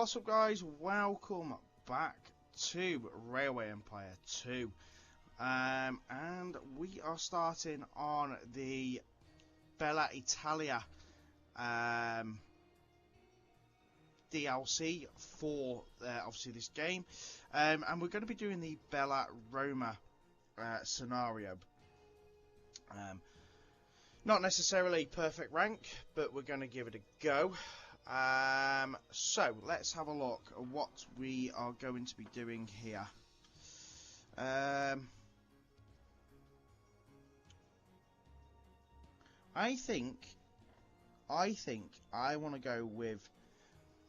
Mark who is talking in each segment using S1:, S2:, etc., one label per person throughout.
S1: What's up, guys? Welcome back to Railway Empire 2. And we are starting on the Bella Italia DLC for obviously this game. And we're going to be doing the Bella Roma Scenario. Not necessarily perfect rank, but we're going to give it a go. So let's have a look at what we are going to be doing here. I think I want to go with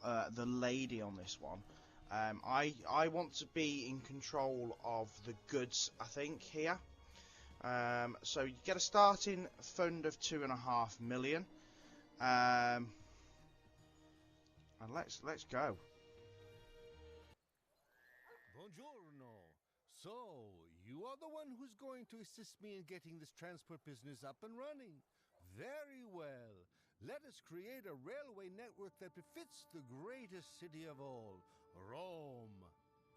S1: the lady on this one. I want to be in control of the goods, I think, here. So you get a starting fund of 2.5 million. And let's go.
S2: Buongiorno. So, you are the one who's going to assist me in getting this transport business up and running. Very well. Let us create a railway network that befits the greatest city of all, Rome.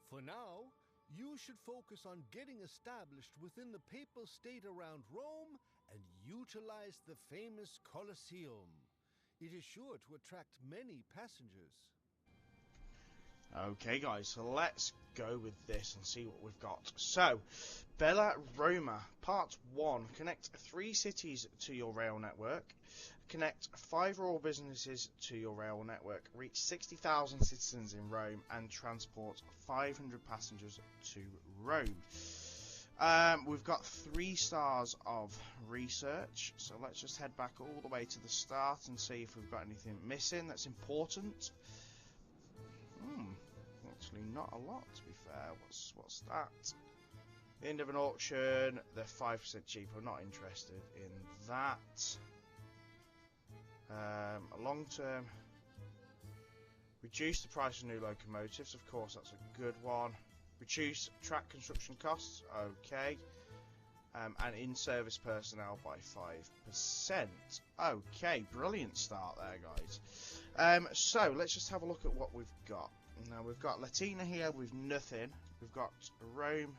S2: For now, you should focus on getting established within the papal state around Rome and utilize the famous Colosseum. It is sure to attract many passengers.
S1: Okay, guys, so let's go with this and see what we've got. So, Bella Roma, Part 1. Connect 3 cities to your rail network. Connect 5 rural businesses to your rail network. Reach 60,000 citizens in Rome and transport 500 passengers to Rome. We've got 3 stars of research, so let's just head back all the way to the start and see if we've got anything missing that's important. Actually not a lot, to be fair. What's that? The end of an auction, they're 5% cheaper. I'm not interested in that. A long term, reduce the price of new locomotives, of course that's a good one. Reduce track construction costs, okay. And in-service personnel by 5%. Okay, brilliant start there, guys. So, let's just have a look at what we've got. Now, we've got Latina here with nothing. We've got Rome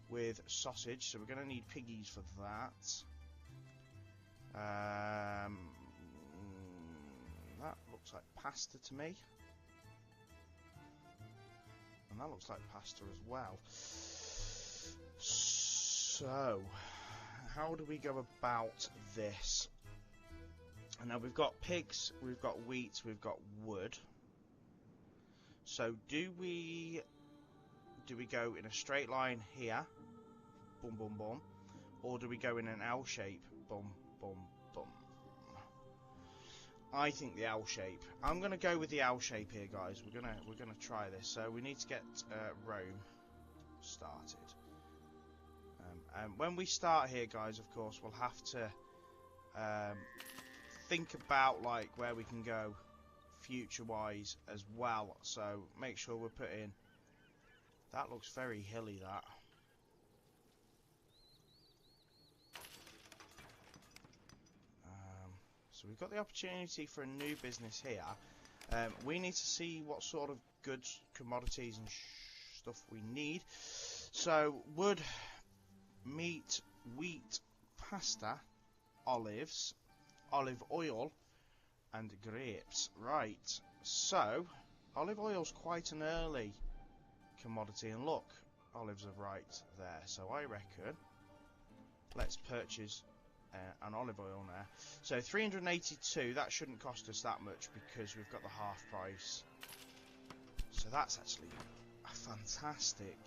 S1: with sausage, so we're going to need piggies for that. That looks like pasta to me. And that looks like pasta as well. So, how do we go about this? And now we've got pigs, we've got wheat, we've got wood. So do we go in a straight line here, boom, boom, boom, or do we go in an L shape, boom, boom, boom? I think the L shape. I'm gonna go with the L shape here, guys. We're gonna try this. So we need to get Rome started. And when we start here, guys, of course, we'll have to think about like where we can go future-wise as well. So make sure we're putting. That looks very hilly. That. So we've got the opportunity for a new business here. We need to see what sort of goods, commodities, and stuff we need. So wood, meat, wheat, pasta, olives, olive oil, and grapes. Right, so olive oil's quite an early commodity, and look, olives are right there. So I reckon let's purchase an olive oil now. So 382, that shouldn't cost us that much because we've got the half price. So that's actually a fantastic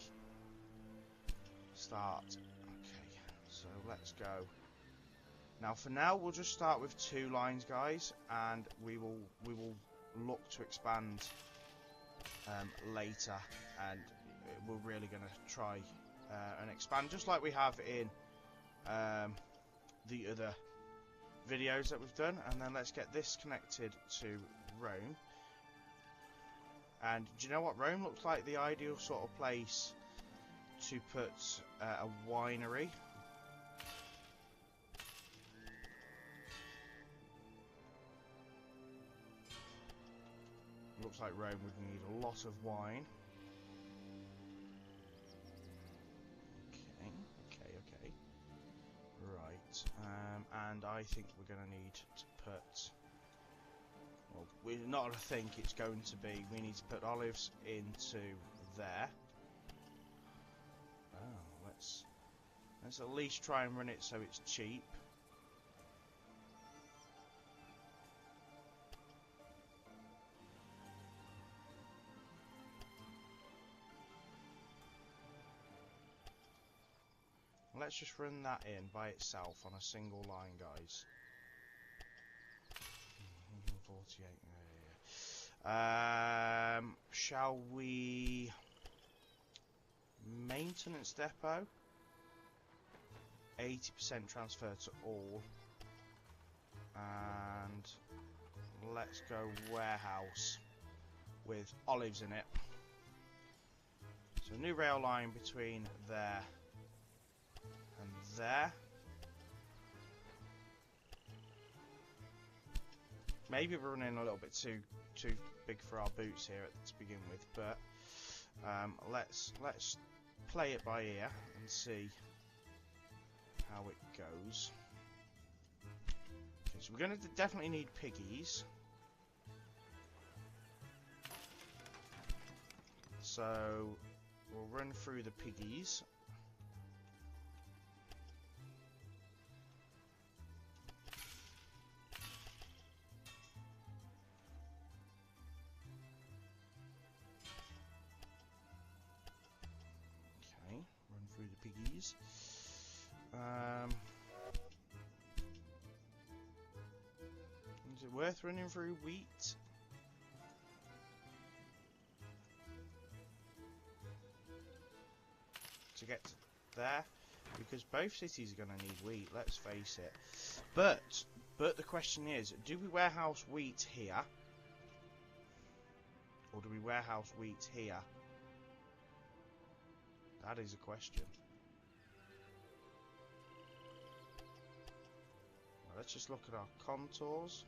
S1: start. Okay, so let's go. Now for now we'll just start with 2 lines, guys, and we will look to expand later, and we're really going to try and expand just like we have in the other videos that we've done. And then let's get this connected to Rome. And do you know what? Rome looks like the ideal sort of place to put a winery. Looks like Rome would need a lot of wine. Okay. Right, and I think we're going to need to put... Well, we're not going to think it's going to be... We need to put olives into there. Oh, let's at least try and run it so it's cheap. Let's just run that in by itself on a single line, guys. 148. Shall we... Maintenance depot? 80% transfer to all. And let's go warehouse with olives in it. So new rail line between there and there. Maybe we're running a little bit too big for our boots here to begin with, but let's play it by ear and see how it goes. Okay, so we're going to definitely need piggies. So we'll run through the piggies. Through the piggies. Is it worth running through wheat? To get to there? Because both cities are going to need wheat, let's face it. But the question is, do we warehouse wheat here? Or do we warehouse wheat here? That is a question. Well, let's just look at our contours.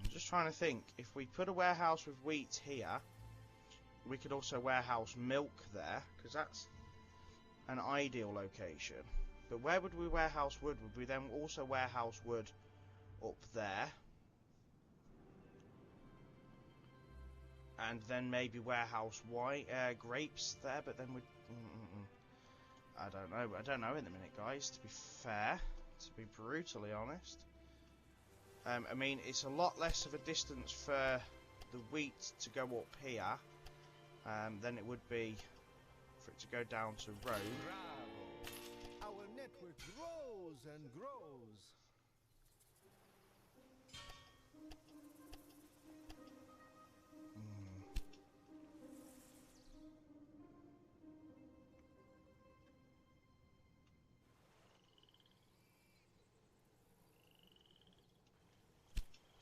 S1: I'm just trying to think, if we put a warehouse with wheat here, we could also warehouse milk there, because that's an ideal location. But where would we warehouse wood? Would we then also warehouse wood up there? And then maybe warehouse grapes there, but then we'd... I don't know. I don't know in the minute, guys, to be fair. To be brutally honest. I mean, it's a lot less of a distance for the wheat to go up here than it would be for it to go down to Rome.
S2: Bravo. Our network grows and grows.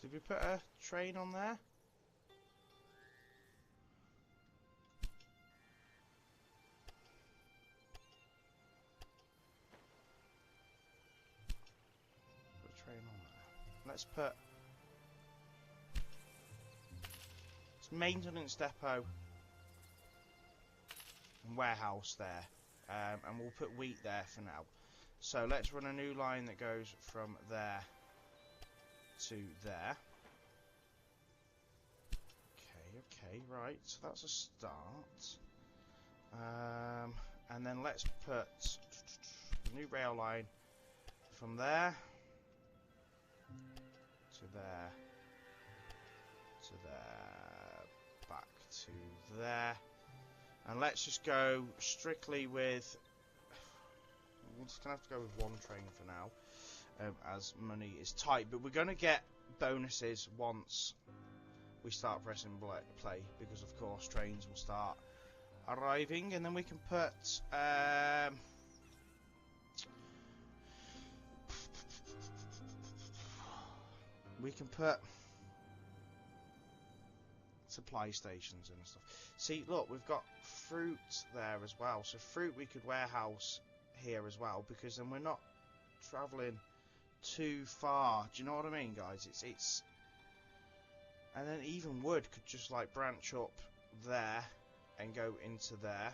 S1: Did we put a train on there? Let's put maintenance depot and warehouse there, and we'll put wheat there for now. So let's run a new line that goes from there to there. Okay, right, so that's a start. And then let's put a new rail line from there to there, to there, back to there, and let's just go strictly with... We're just going to have to go with one train for now, as money is tight, but we're going to get bonuses once we start pressing play, because of course trains will start arriving, and then we can put... we can put supply stations and stuff. See, look, we've got fruit there as well. So fruit we could warehouse here as well, because then we're not travelling too far. Do you know what I mean, guys? It's and then even wood could just like branch up there and go into there.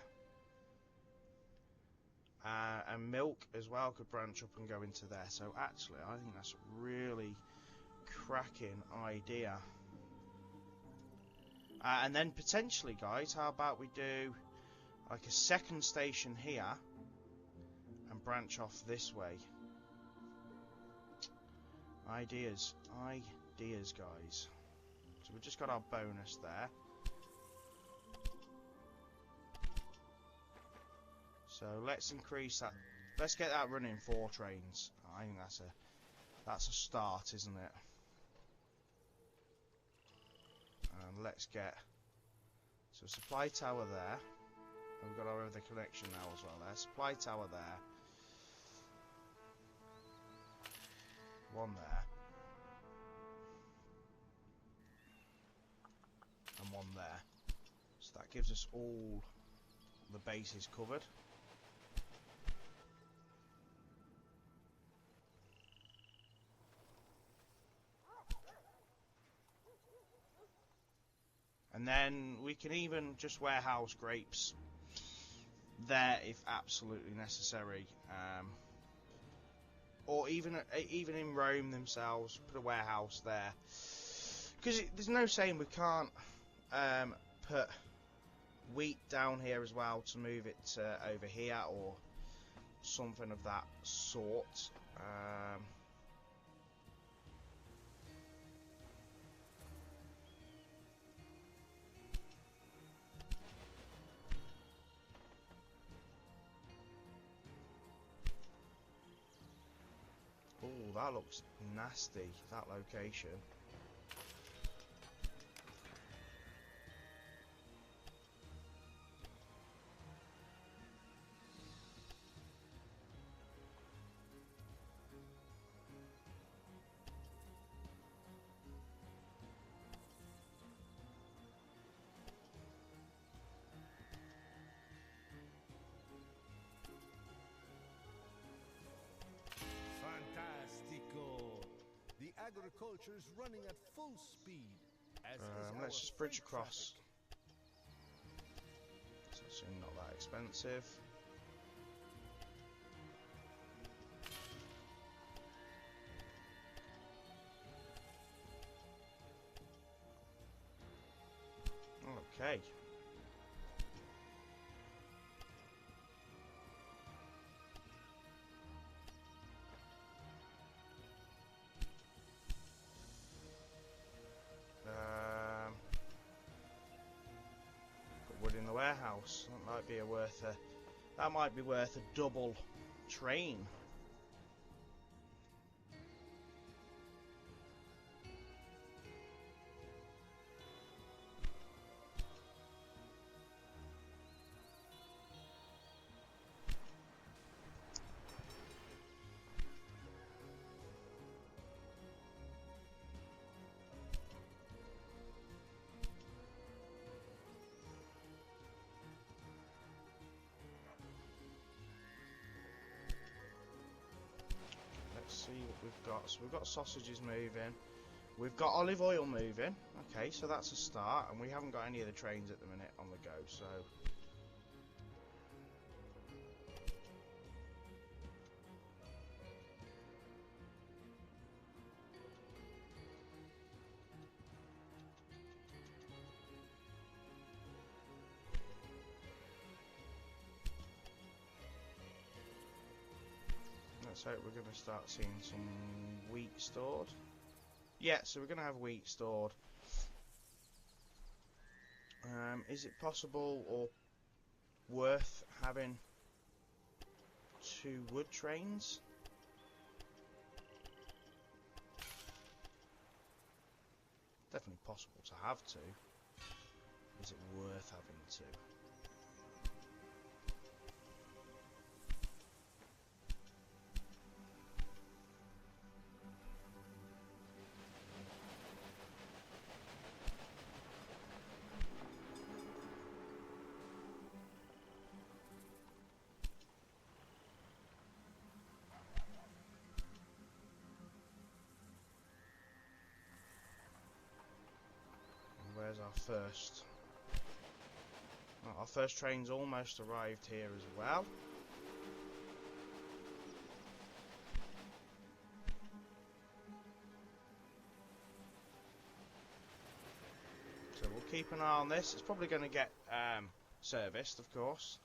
S1: And milk as well could branch up and go into there. So actually, I think that's a really cracking idea. And then potentially, guys, how about we do like a second station here and branch off this way? Ideas, guys. So we've just got our bonus there. So let's increase that. Let's get that running 4 trains. I think that's a start, isn't it? And let's get so supply tower there. And we've got our other connection now as well there. Supply tower there. One there. And one there. So that gives us all the bases covered. And then we can even just warehouse grapes there if absolutely necessary, or even in Rome themselves, put a warehouse there. Because there's no saying we can't put wheat down here as well to move it over here or something of that sort. Oh, that looks nasty, that location.
S2: Agriculture is running at full speed.
S1: Let's just bridge across. So it's not that expensive. Okay. Warehouse. That might be worth a double train. See what we've got. So we've got sausages moving, we've got olive oil moving. Okay, so that's a start, and we haven't got any of the trains at the minute on the go, so let's hope we're going to start seeing some wheat stored. Yeah, so we're going to have wheat stored. Is it possible or worth having 2 wood trains? Definitely possible to have 2. Is it worth having 2? first. Well, our first train's almost arrived here as well. So we'll keep an eye on this. It's probably going to get serviced, of course.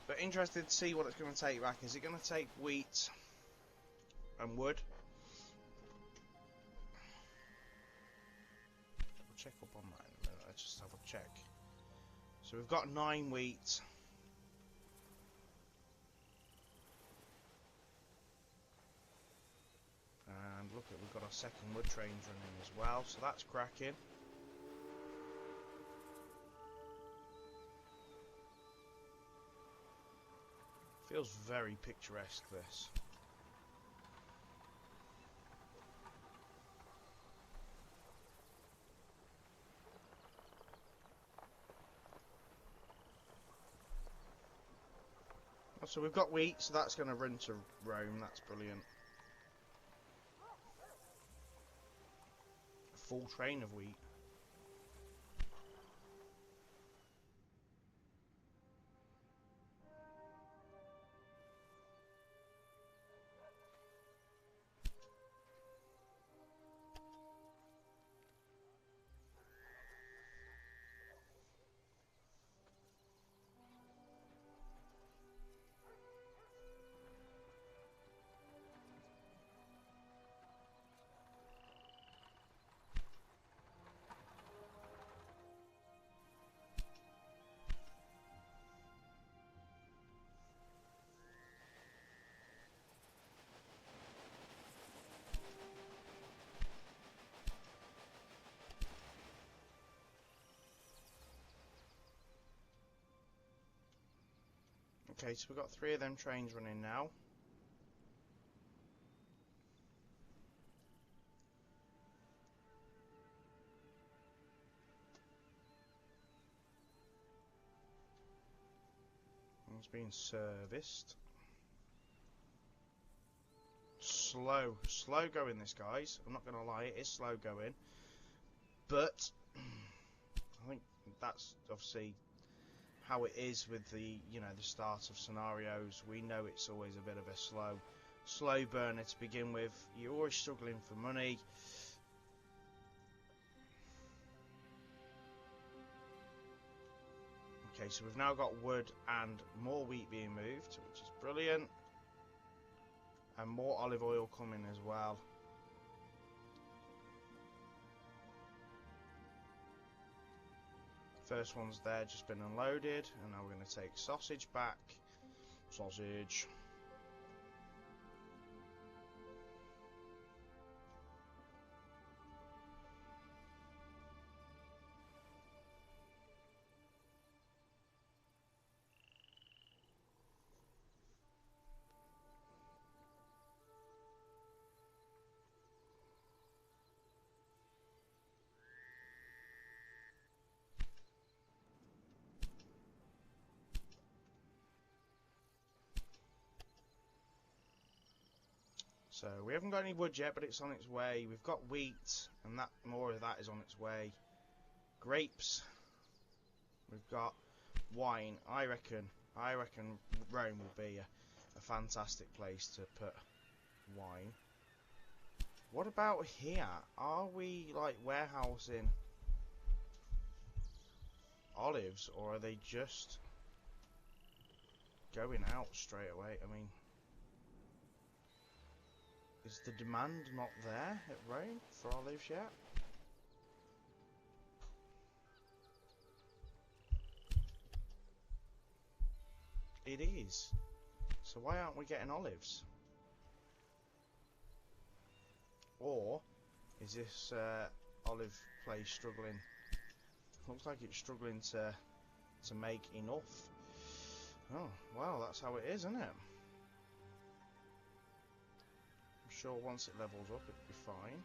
S1: But interested to see what it's going to take back. Is it going to take wheat and wood? We'll check up on that in a minute. Let's just have a check. So we've got 9 wheat. And look, we've got our second wood trains running as well. So that's cracking. Feels very picturesque, this. So we've got wheat, so that's going to run to Rome. That's brilliant. A full train of wheat. Okay, so we've got 3 of them trains running now. It's being serviced. Slow going, this, guys. I'm not going to lie, it is slow going. But I think that's obviously how it is with the, you know, the start of scenarios. We know it's always a bit of a slow burner to begin with. You're always struggling for money. Okay, so we've now got wood and more wheat being moved, which is brilliant. And more olive oil coming as well. First one's there, just been unloaded, and now we're going to take sausage back. Sausage. So we haven't got any wood yet, but it's on its way. We've got wheat, and that more of that is on its way. Grapes. We've got wine. I reckon Rome will be a fantastic place to put wine. What about here? Are we like warehousing olives, or are they just going out straight away? I mean, is the demand not there at Rome for olives yet? It is. So why aren't we getting olives? Or is this olive place struggling? Looks like it's struggling to make enough. Oh, well, that's how it is, isn't it? I'm sure once it levels up, it'll be fine.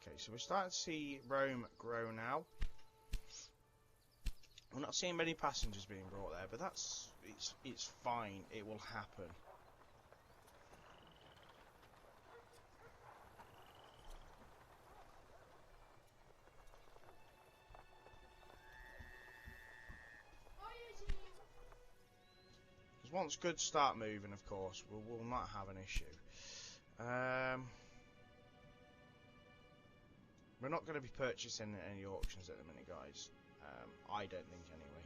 S1: Okay, so we're starting to see Rome grow now. We're not seeing many passengers being brought there, but it's fine. It will happen. Because once goods start moving, of course, we'll not have an issue. We're not going to be purchasing any auctions at the minute, guys. I don't think, anyway.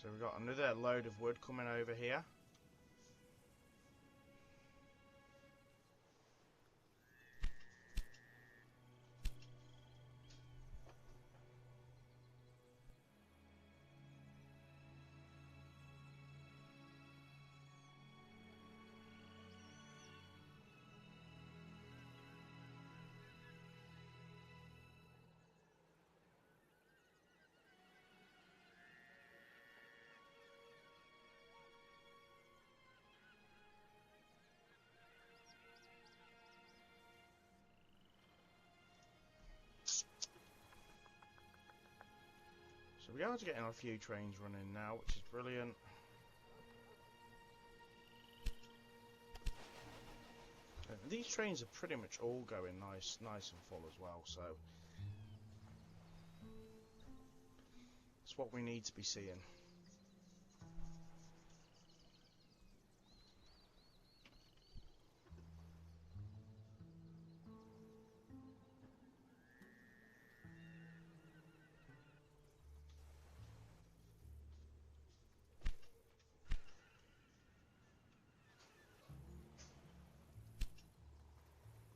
S1: So we've got another load of wood coming over here. So we are getting a few trains running now, which is brilliant. These trains are pretty much all going nice and full as well, so it's what we need to be seeing.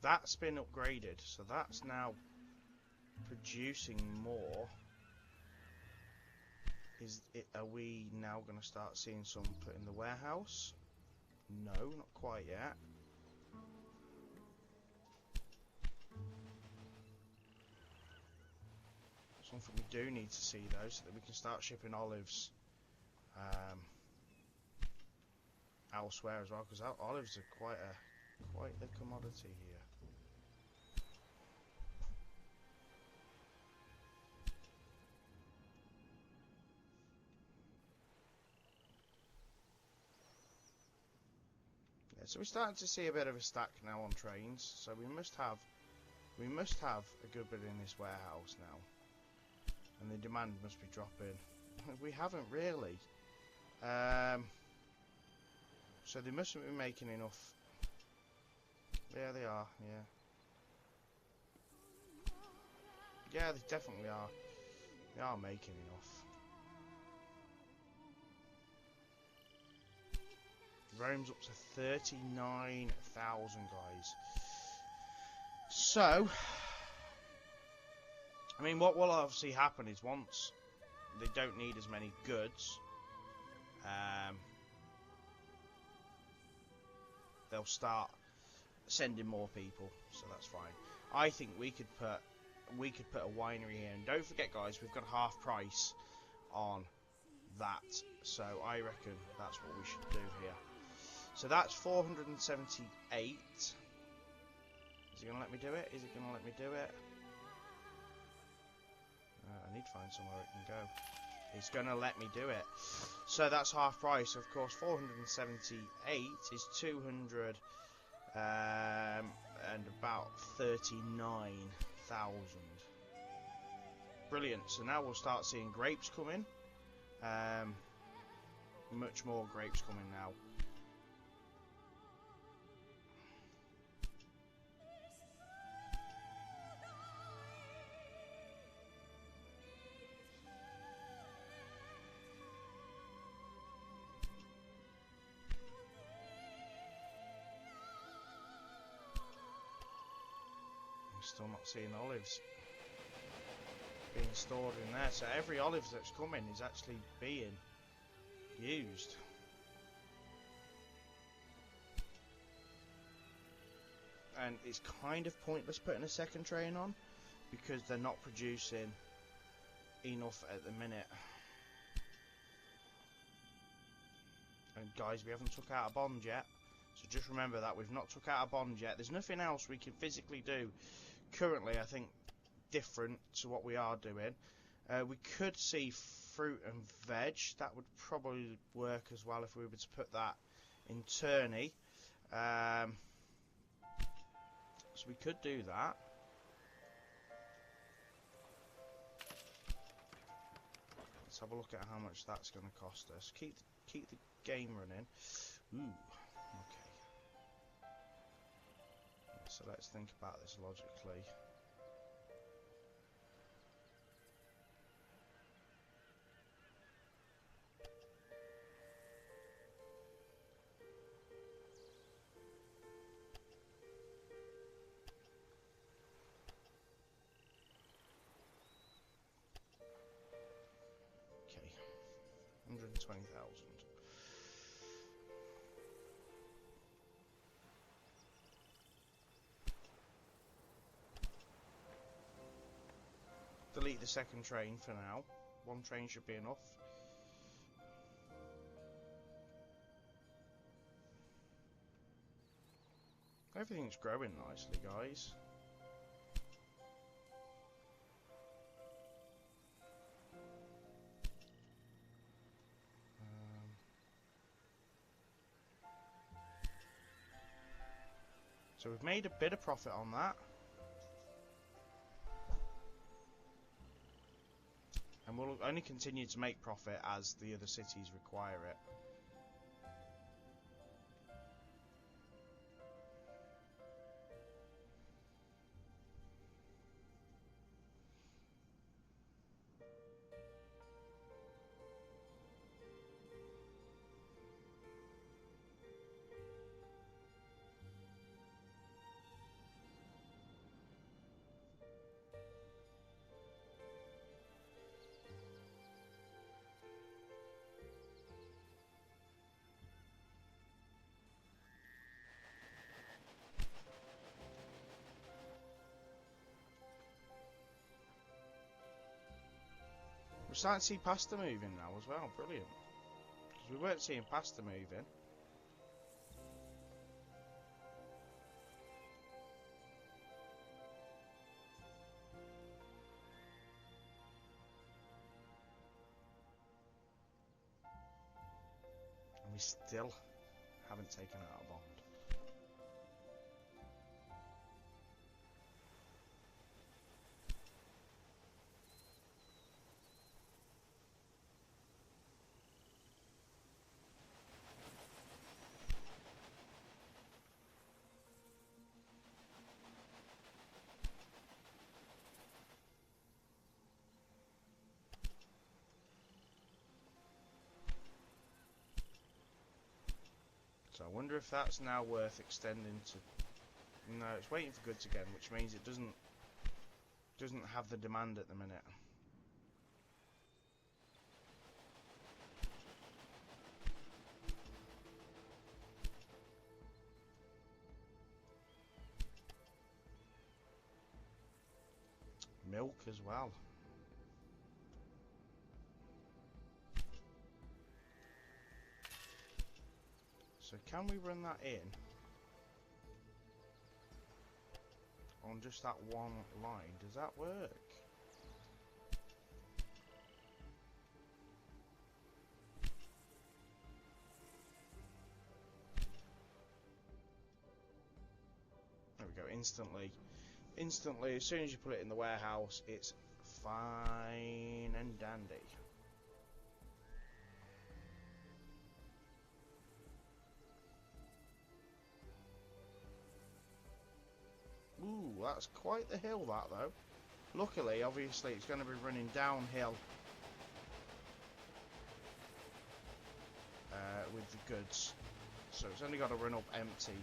S1: That's been upgraded, so that's now producing more. Are we now going to start seeing some put in the warehouse? No, not quite yet. Something we do need to see though, so that we can start shipping olives elsewhere as well, because olives are quite the commodity here. So we're starting to see a bit of a stack now on trains. So we must have a good bit in this warehouse now, and the demand must be dropping. We haven't really. So they mustn't be making enough. Yeah, they are. Yeah, they definitely are. They are making enough. Rome's up to 39,000, guys. So, I mean, what will obviously happen is once they don't need as many goods, they'll start sending more people. So that's fine. I think we could put a winery here, and don't forget, guys, we've got half price on that. So I reckon that's what we should do here. So that's 478. Is it going to let me do it? Is it going to let me do it? I need to find somewhere it can go. It's going to let me do it. So that's half price. Of course, 478 is 200 and about 39,000. Brilliant. So now we'll start seeing grapes coming. Much more grapes coming now. Still not seeing olives being stored in there, so every olive that's coming is actually being used. And it's kind of pointless putting a second train on because they're not producing enough at the minute. And guys, we haven't took out a bond yet, so just remember that we've not took out a bond yet. There's nothing else we can physically do currently, I think, different to what we are doing. We could see fruit and veg. That would probably work as well if we were to put that in Turney. So we could do that. Let's have a look at how much that's going to cost us. Keep the game running. Ooh, okay. Yeah, so let's think about this logically. Okay, 120,000. Delete the second train for now. One train should be enough. Everything's growing nicely, guys. So we've made a bit of profit on that. And we'll only continue to make profit as the other cities require it. We're starting to see pasta moving now as well, brilliant. Because we weren't seeing pasta moving. And we still haven't taken out a bond. So I wonder if that's now worth extending to... No, it's waiting for goods again, which means it doesn't have the demand at the minute. Milk as well. So can we run that in on just that one line? Does that work? There we go, instantly, as soon as you put it in the warehouse, it's fine and dandy. Ooh, that's quite the hill, that, though. Luckily, obviously, it's going to be running downhill with the goods. So it's only got to run up empty.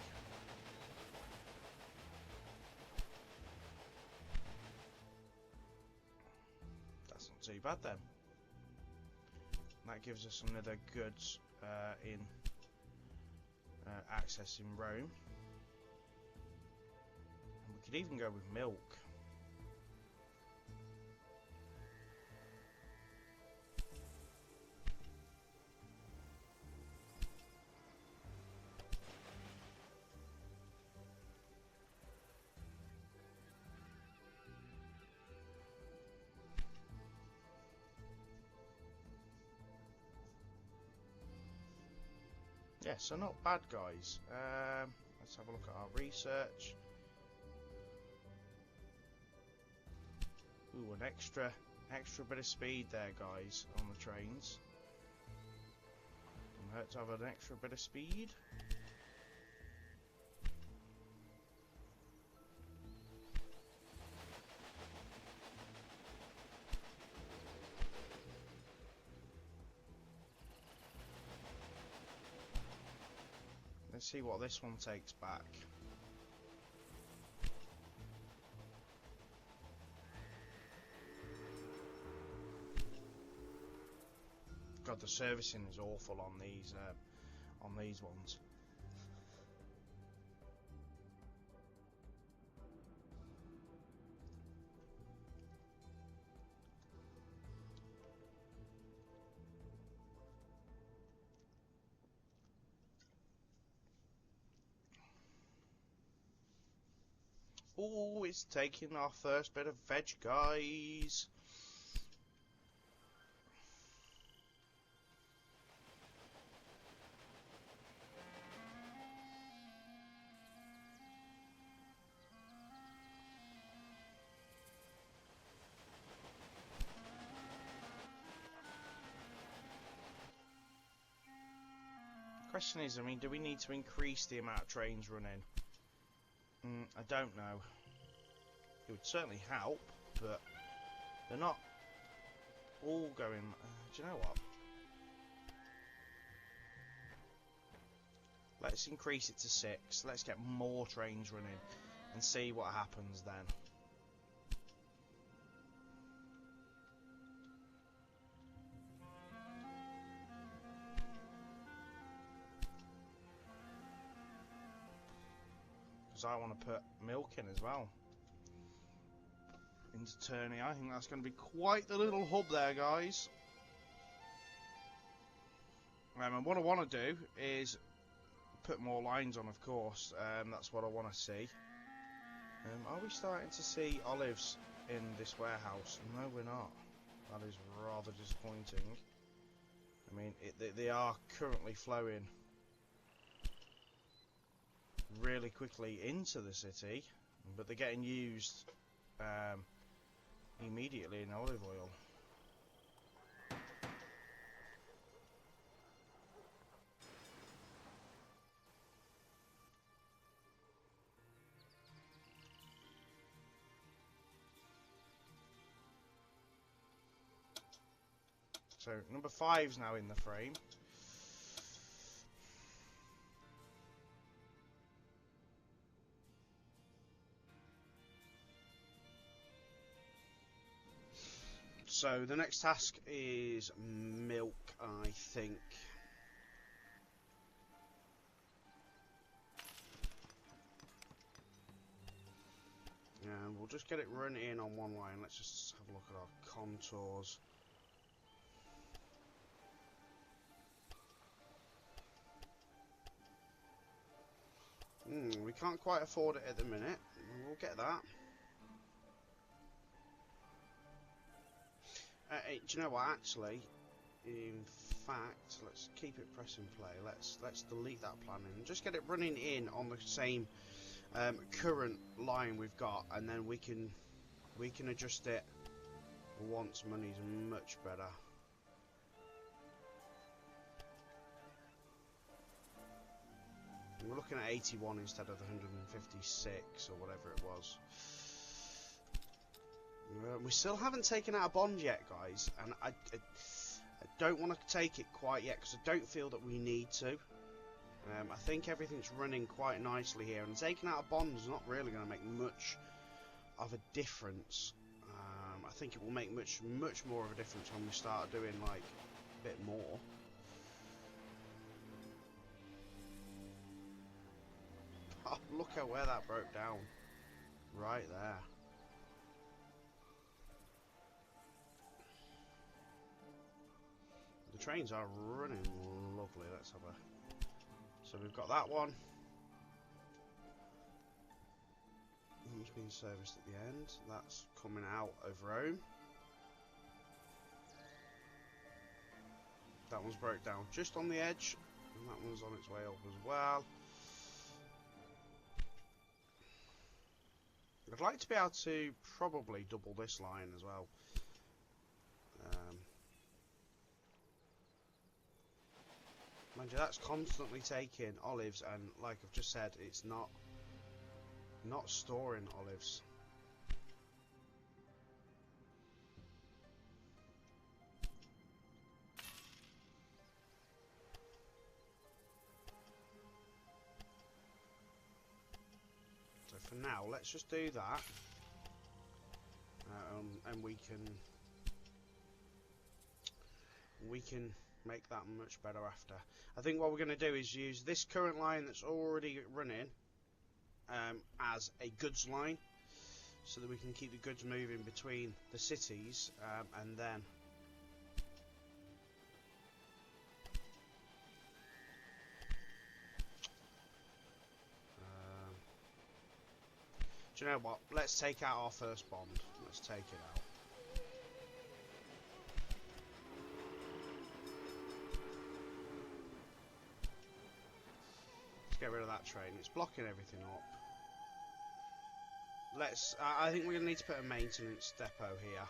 S1: That's not too bad, then. That gives us another goods in access in Rome. We could even go with milk. Yeah, so not bad, guys. Let's have a look at our research. Ooh, an extra bit of speed there, guys, on the trains. Doesn't hurt to have an extra bit of speed. Let's see what this one takes back. God, the servicing is awful on these ones. Oh, it's taking our first bit of veg, guys. Question is, I mean, do we need to increase the amount of trains running? I don't know. It would certainly help, but they're not all going... do you know what? Let's increase it to 6. Let's get more trains running and see what happens then. I want to put milk in as well into Turney. I think that's going to be quite the little hub there, guys. And what I want to do is put more lines on, of course. That's what I want to see. Are we starting to see olives in this warehouse? No, we're not. That is rather disappointing. I mean, they are currently flowing really quickly into the city, but they're getting used immediately in olive oil. So number 5's now in the frame. So the next task is milk, I think. And we'll just get it run in on one line. Let's just have a look at our contours. We can't quite afford it at the minute. We'll get that. Do you know what, actually, in fact, let's keep it press and play. Let's delete that plan and just get it running in on the same current line we've got, and then we can adjust it once money's much better. We're looking at 81 instead of the 156 or whatever it was. We still haven't taken out a bond yet, guys, and I don't want to take it quite yet because I don't feel that we need to. I think everything's running quite nicely here, and taking out a bond is not really going to make much of a difference. I think it will make much more of a difference when we start doing like a bit more. Oh, look at where that broke down, right there. The trains are running lovely. Let's have a... So we've got that one. It's being serviced at the end. That's coming out of Rome. That one's broke down just on the edge. And that one's on its way up as well. I'd like to be able to probably double this line as well. Mind you, that's constantly taking olives, and like I've just said, it's not storing olives. So for now, let's just do that, and we can make that much better after. I think what we're going to do is use this current line that's already running as a goods line, so that we can keep the goods moving between the cities, and then do you know what? Let's take out our first bond. Let's take it out. Get rid of that train. It's blocking everything up. Let's. I think we're gonna need to put a maintenance depot here.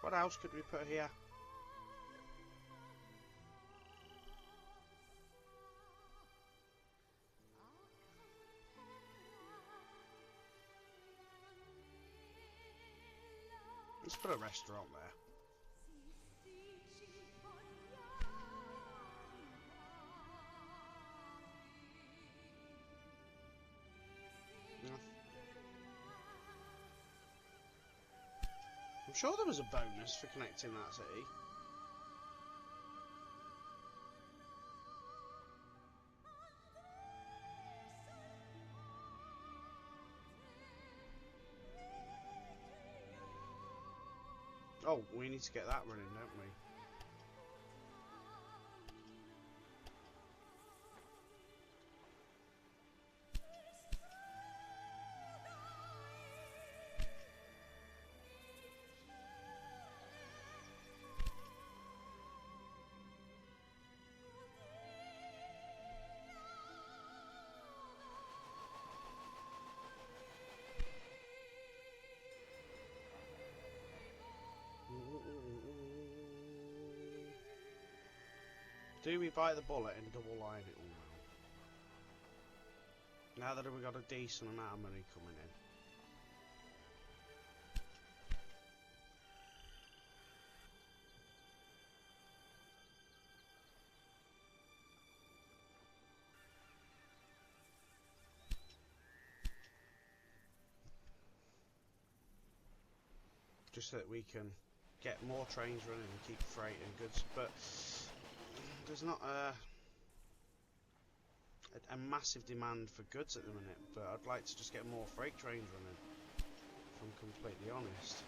S1: What else could we put here? Let's put a restaurant there. I'm sure there was a bonus for connecting that city. Oh, we need to get that running, don't we? Do we bite the bullet and double line it all now? Now that we've got a decent amount of money coming in. Just so that we can get more trains running and keep freight and goods, but there's not a massive demand for goods at the minute, but I'd like to just get more freight trains running, if I'm completely honest.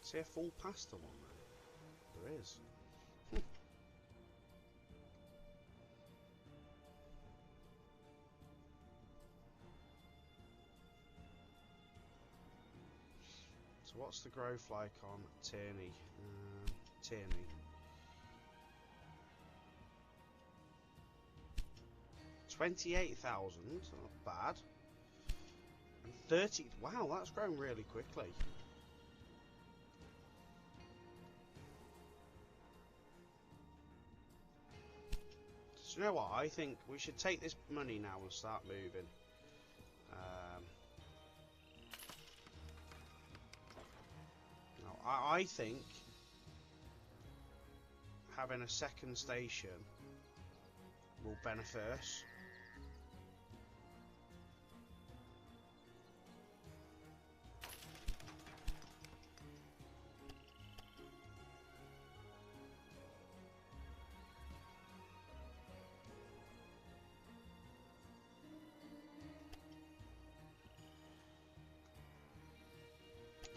S1: Is there a full pasta one there? There is. So what's the growth like on Tierney? Tierney. 28,000, not bad. And 30, wow, that's grown really quickly. So you know what, I think we should take this money now and start moving. I think having a second station will benefit us.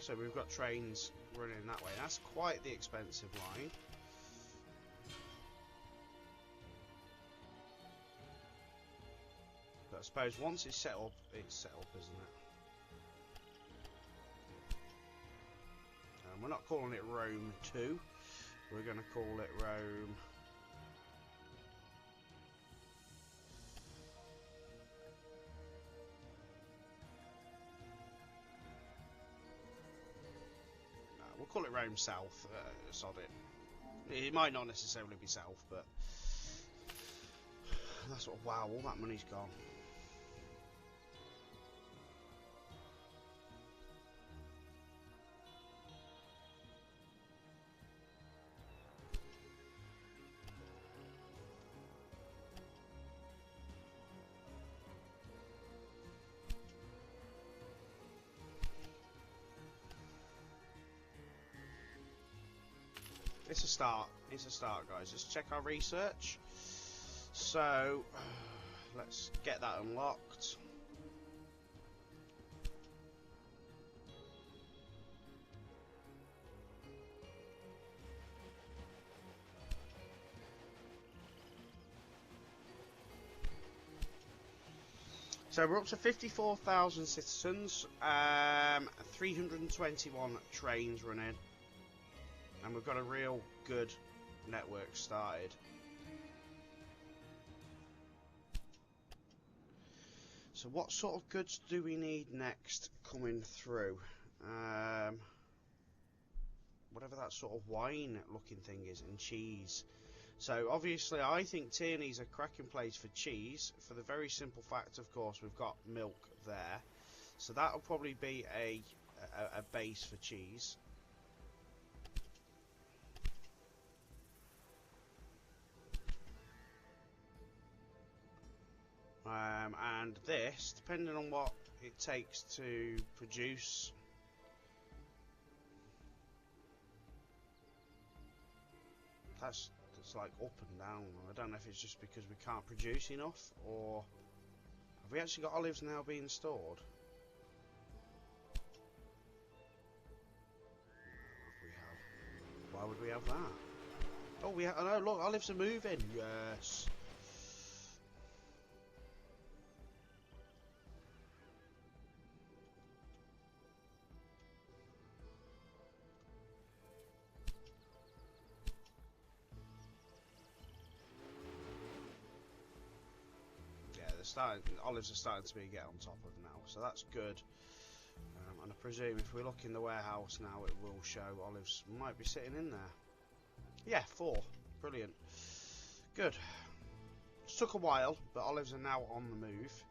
S1: So we've got trains running that way. That's quite the expensive line. suppose once it's set up, isn't it? We're not calling it Rome 2. We're going to call it Rome... We'll call it Rome South, sod it. It might not necessarily be south, but that's what. Wow, all that money's gone. It's a start. It's a start, guys. Let's check our research. So, let's get that unlocked. So we're up to 54,000 citizens, 321 trains running. And we've got a real good network started. So what sort of goods do we need next coming through? Whatever that sort of wine looking thing is, and cheese. So obviously I think Tierney's a cracking place for cheese, for the very simple fact, of course, we've got milk there. So that'll probably be a base for cheese. And this, depending on what it takes to produce, that's like up and down. I don't know if it's just because we can't produce enough, or have we actually got olives now being stored? We have. Why would we have that? Oh, we have. Oh no! Look, olives are moving. Yes. Olives are starting to get on top of now, so that's good. And I presume if we look in the warehouse now, it will show olives might be sitting in there. Yeah, 4. Brilliant. Good. It took a while, but olives are now on the move.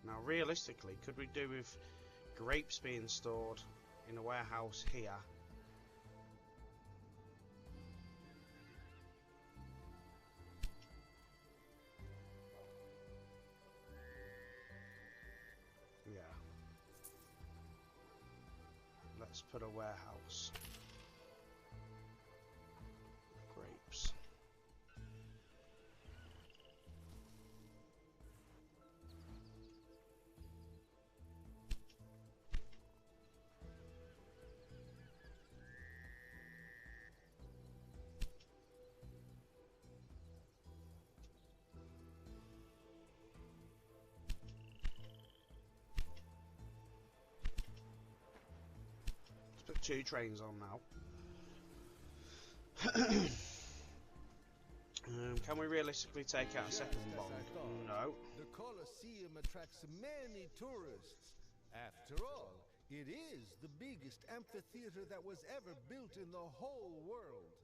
S1: Now, realistically, could we do with grapes being stored in a warehouse here? Yeah. Let's put a warehouse. Grapes. Put 2 trains on now. Can we realistically take out a second bond? No.
S2: The Colosseum attracts many tourists. After all, it is the biggest amphitheater that was ever built in the whole world.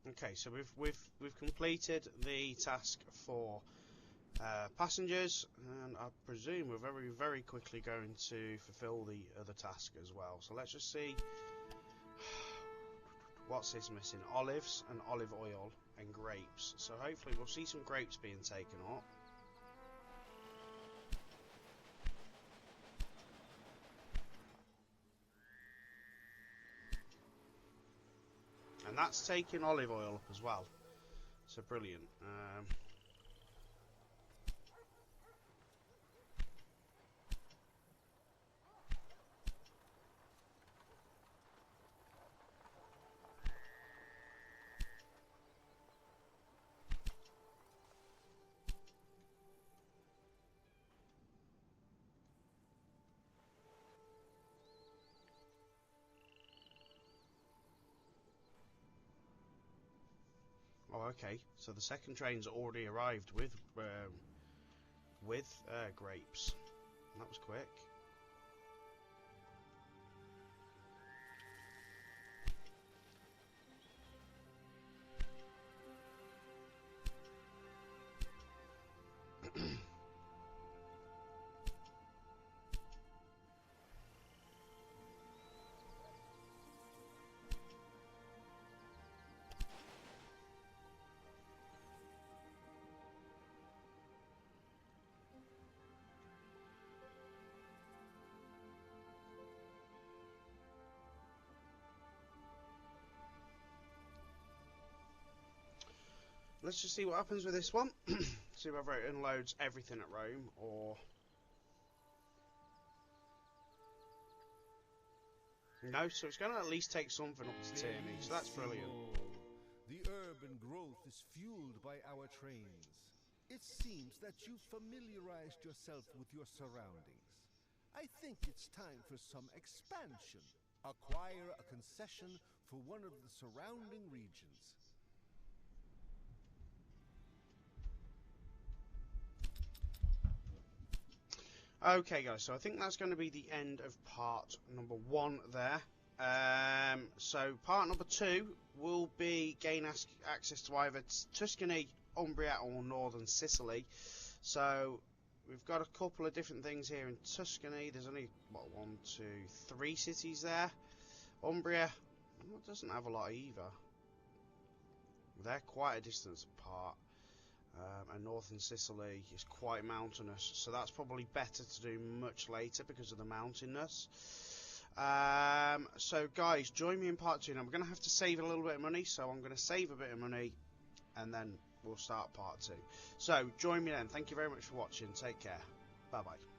S1: Okay, so we've completed the task for passengers, and I presume we're very quickly going to fulfill the other task as well. So let's just see what's this missing. Olives and olive oil and grapes. So hopefully we'll see some grapes being taken up. And that's taking olive oil up as well. So brilliant.
S3: okay. So the second train's already arrived with grapes. That was quick. Let's just see what happens with this one. See whether it unloads everything at Rome, or... No, so it's going to at least take something up to Tierney, so that's brilliant.
S2: The urban growth is fueled by our trains. It seems that you've familiarized yourself with your surroundings. I think it's time for some expansion. Acquire a concession for one of the surrounding regions.
S3: Okay guys, so I think that's going to be the end of part number 1 there. So part number 2 will be gain access to either Tuscany, Umbria or Northern Sicily. So we've got a couple of different things here in Tuscany. There's only, what, 1, 2, 3 cities there. Umbria doesn't have a lot either. They're quite a distance apart. And Northern Sicily is quite mountainous, so that's probably better to do much later because of the mountainous. So guys, join me in part 2. Now we're going to have to save a little bit of money, so I'm going to save a bit of money and then we'll start part 2. So join me then. Thank you very much for watching. Take care. Bye bye.